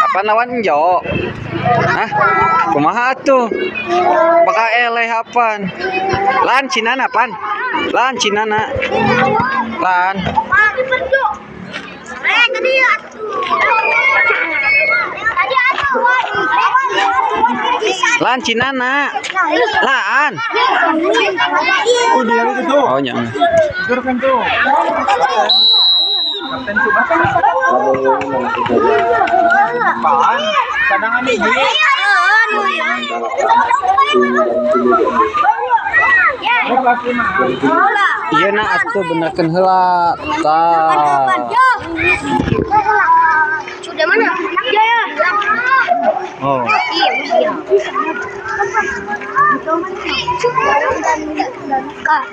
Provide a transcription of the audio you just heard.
Apa nawan jo? Hah? Kumaha tuh? Baka eleh hapan. Lan cinana pan. Lan cinana. Lan. Lan cinana. Lan. Oh nyang. Apaan? Cadangan ini. Iya nak atuh benerkeun heula. Tah. Sudah mana? Ya. Oh. Iya. Kak.